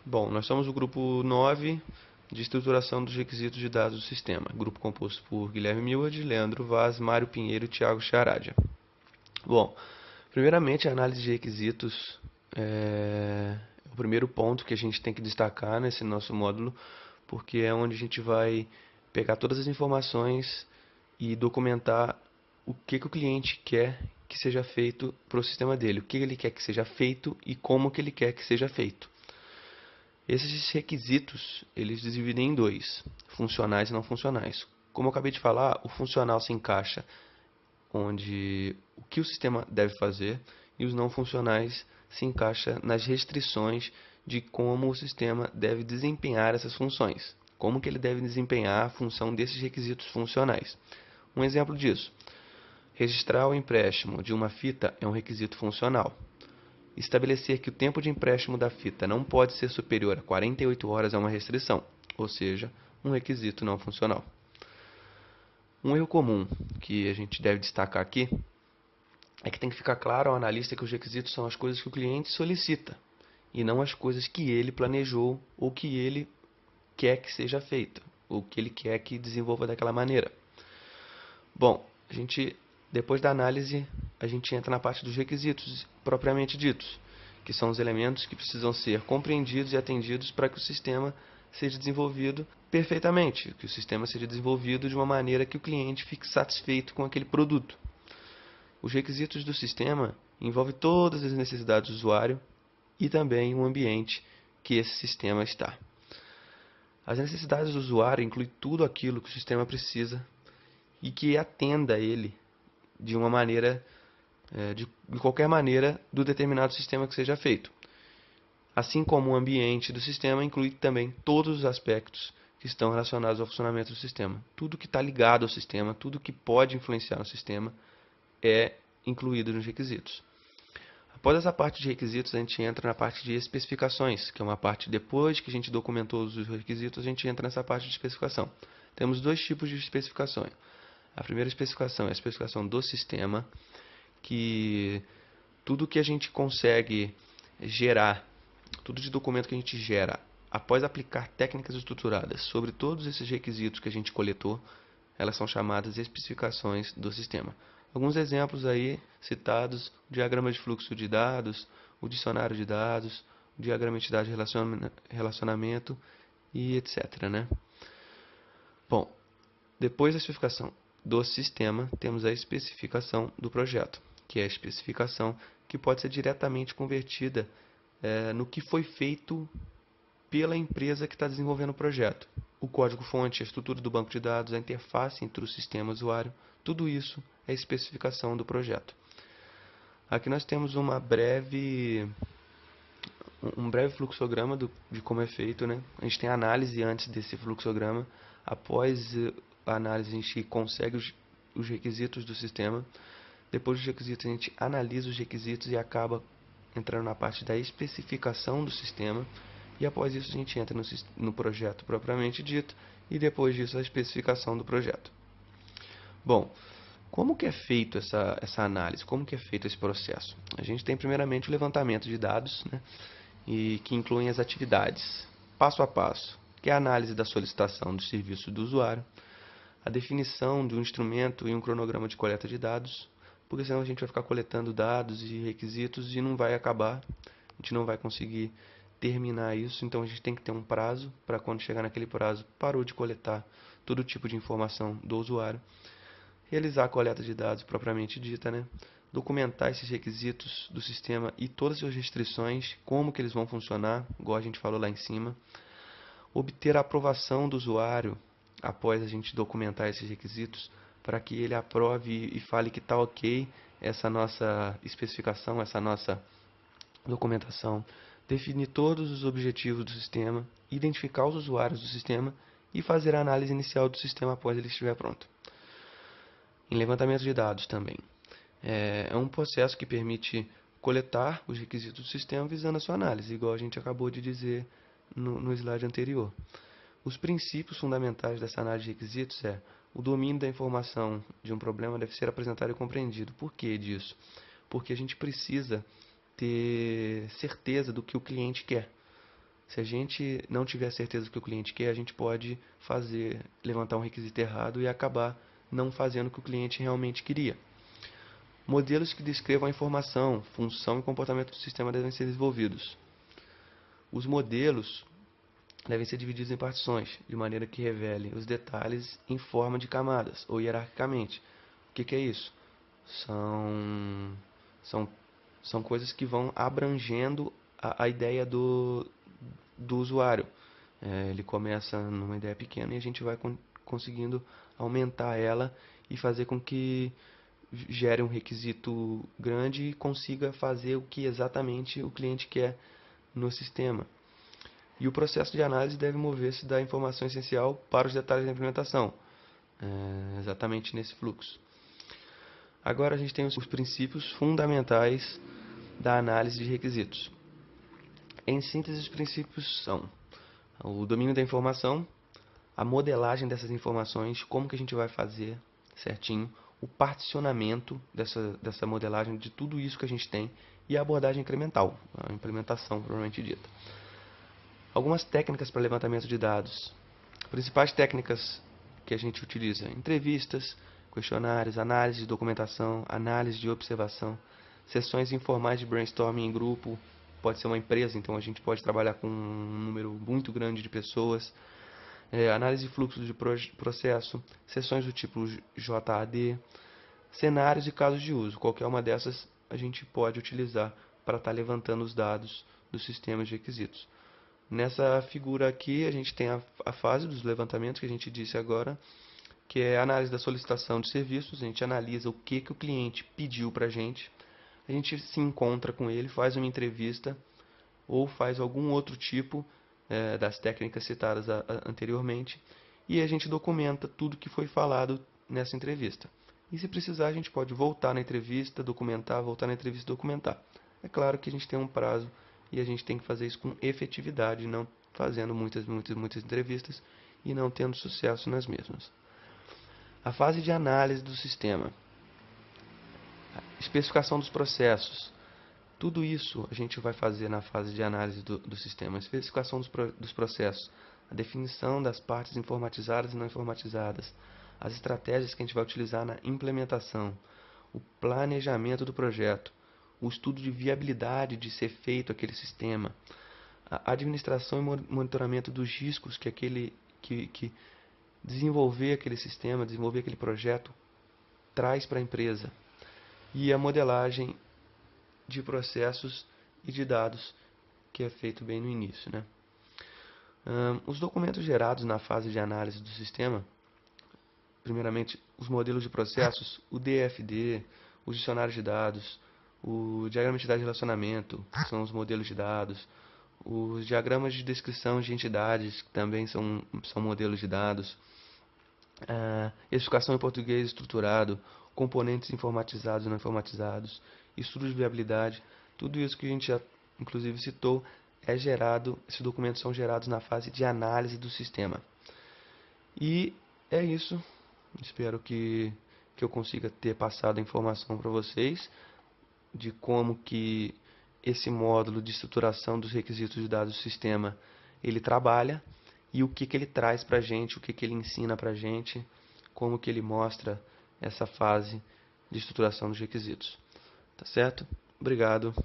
Bom, nós somos o grupo 9 de estruturação dos requisitos de dados do sistema. Grupo composto por Guilherme Milward, Leandro Vaz, Mário Pinheiro e Thiago Charadia. Bom, primeiramente a análise de requisitos é o primeiro ponto que a gente tem que destacar nesse nosso módulo, porque é onde a gente vai pegar todas as informações e documentar o que o cliente quer que seja feito para o sistema dele, o que ele quer que seja feito e como que ele quer que seja feito. Esses requisitos, eles dividem em dois, funcionais e não funcionais. Como eu acabei de falar, o funcional se encaixa onde o que o sistema deve fazer e os não funcionais se encaixa nas restrições de como o sistema deve desempenhar essas funções. Como que ele deve desempenhar a função desses requisitos funcionais. Um exemplo disso, registrar o empréstimo de uma fita é um requisito funcional. Estabelecer que o tempo de empréstimo da fita não pode ser superior a 48 horas é uma restrição, ou seja, um requisito não funcional. Um erro comum que a gente deve destacar aqui é que tem que ficar claro ao analista que os requisitos são as coisas que o cliente solicita e não as coisas que ele planejou ou que ele quer que seja feita, ou que ele quer que desenvolva daquela maneira. Bom, depois da análise, a gente entra na parte dos requisitos propriamente ditos, que são os elementos que precisam ser compreendidos e atendidos para que o sistema seja desenvolvido perfeitamente, que o sistema seja desenvolvido de uma maneira que o cliente fique satisfeito com aquele produto. Os requisitos do sistema envolvem todas as necessidades do usuário e também o ambiente que esse sistema está. As necessidades do usuário incluem tudo aquilo que o sistema precisa e que atenda a ele de uma maneira, de qualquer maneira, do determinado sistema que seja feito. Assim como o ambiente do sistema inclui também todos os aspectos que estão relacionados ao funcionamento do sistema. Tudo que está ligado ao sistema, tudo que pode influenciar no sistema é incluído nos requisitos. Após essa parte de requisitos, a gente entra na parte de especificações, que é uma parte depois que a gente documentou os requisitos, a gente entra nessa parte de especificação. Temos dois tipos de especificações. A primeira especificação é a especificação do sistema, que tudo que a gente consegue gerar, tudo de documento que a gente gera, após aplicar técnicas estruturadas sobre todos esses requisitos que a gente coletou, elas são chamadas de especificações do sistema. Alguns exemplos aí citados: o diagrama de fluxo de dados, o dicionário de dados, o diagrama de entidade de relacionamento e etc. né? Bom, depois da especificação do sistema, temos a especificação do projeto, que é a especificação que pode ser diretamente convertida no que foi feito pela empresa que está desenvolvendo o projeto. O código-fonte, a estrutura do banco de dados, a interface entre o sistema e o usuário, tudo isso é especificação do projeto. Aqui nós temos um breve fluxograma de como é feito, né? A gente tem a análise antes desse fluxograma. Após a análise, a gente consegue os requisitos do sistema. Depois dos requisitos, a gente analisa os requisitos e acaba entrando na parte da especificação do sistema. E após isso, a gente entra no projeto propriamente dito. E depois disso, a especificação do projeto. Bom, como que é feito essa análise? Como que é feito esse processo? A gente tem primeiramente o levantamento de dados, né? E que incluem as atividades, passo a passo, que é a análise da solicitação do serviço do usuário, a definição de um instrumento e um cronograma de coleta de dados, porque senão a gente vai ficar coletando dados e requisitos e não vai acabar, a gente não vai conseguir terminar isso, então a gente tem que ter um prazo para quando chegar naquele prazo, parou de coletar todo tipo de informação do usuário, realizar a coleta de dados propriamente dita, né? Documentar esses requisitos do sistema e todas as suas restrições, como que eles vão funcionar, igual a gente falou lá em cima. Obter a aprovação do usuário após a gente documentar esses requisitos, para que ele aprove e fale que está ok essa nossa especificação, essa nossa documentação. Definir todos os objetivos do sistema, identificar os usuários do sistema e fazer a análise inicial do sistema após ele estiver pronto. Em levantamento de dados também. É um processo que permite coletar os requisitos do sistema visando a sua análise, igual a gente acabou de dizer no slide anterior. Os princípios fundamentais dessa análise de requisitos é: o domínio da informação de um problema deve ser apresentado e compreendido. Por que disso? Porque a gente precisa ter certeza do que o cliente quer. Se a gente não tiver certeza do que o cliente quer, a gente pode levantar um requisito errado e acabar não fazendo o que o cliente realmente queria. Modelos que descrevam a informação, função e comportamento do sistema devem ser desenvolvidos. Os modelos devem ser divididos em partições, de maneira que revele os detalhes em forma de camadas, ou hierarquicamente. O que é isso? São, são, são coisas que vão abrangendo a ideia do usuário. Ele começa numa ideia pequena e a gente vai conseguindo aumentar ela e fazer com que gere um requisito grande e consiga fazer o que exatamente o cliente quer no sistema. E o processo de análise deve mover-se da informação essencial para os detalhes da implementação, exatamente nesse fluxo. Agora a gente tem os princípios fundamentais da análise de requisitos. Em síntese, os princípios são o domínio da informação, a modelagem dessas informações, como que a gente vai fazer certinho, o particionamento dessa modelagem de tudo isso que a gente tem e a abordagem incremental, a implementação propriamente dita. Algumas técnicas para levantamento de dados. Principais técnicas que a gente utiliza: entrevistas, questionários, análise de documentação, análise de observação, sessões informais de brainstorming em grupo. Pode ser uma empresa, então a gente pode trabalhar com um número muito grande de pessoas. Análise de fluxo de processo, sessões do tipo JAD, cenários e casos de uso. Qualquer uma dessas a gente pode utilizar para estar levantando os dados dos sistemas de requisitos. Nessa figura aqui a gente tem a fase dos levantamentos que a gente disse agora, que é a análise da solicitação de serviços. A gente analisa o que o cliente pediu para a gente se encontra com ele, faz uma entrevista ou faz algum outro tipo das técnicas citadas anteriormente e a gente documenta tudo que foi falado nessa entrevista. E se precisar, a gente pode voltar na entrevista, documentar, voltar na entrevista e documentar. É claro que a gente tem um prazo e a gente tem que fazer isso com efetividade, não fazendo muitas entrevistas e não tendo sucesso nas mesmas. A fase de análise do sistema. Especificação dos processos. Tudo isso a gente vai fazer na fase de análise do sistema. A especificação dos processos, a definição das partes informatizadas e não informatizadas, as estratégias que a gente vai utilizar na implementação, o planejamento do projeto, o estudo de viabilidade de ser feito aquele sistema, a administração e monitoramento dos riscos que desenvolver aquele sistema, desenvolver aquele projeto traz para a empresa, e a modelagem de processos e de dados, que é feito bem no início, né? Os documentos gerados na fase de análise do sistema, primeiramente os modelos de processos, o DFD, os dicionários de dados, o diagrama de entidade de relacionamento, que são os modelos de dados, os diagramas de descrição de entidades, que também são modelos de dados, especificação em português estruturado, componentes informatizados e não informatizados, estudo de viabilidade, tudo isso que a gente já inclusive citou esses documentos são gerados na fase de análise do sistema. E é isso, espero que eu consiga ter passado a informação para vocês de como que esse módulo de estruturação dos requisitos de dados do sistema ele trabalha e o que ele traz para a gente, o que ele ensina para a gente, como que ele mostra essa fase de estruturação dos requisitos. Tá certo? Obrigado.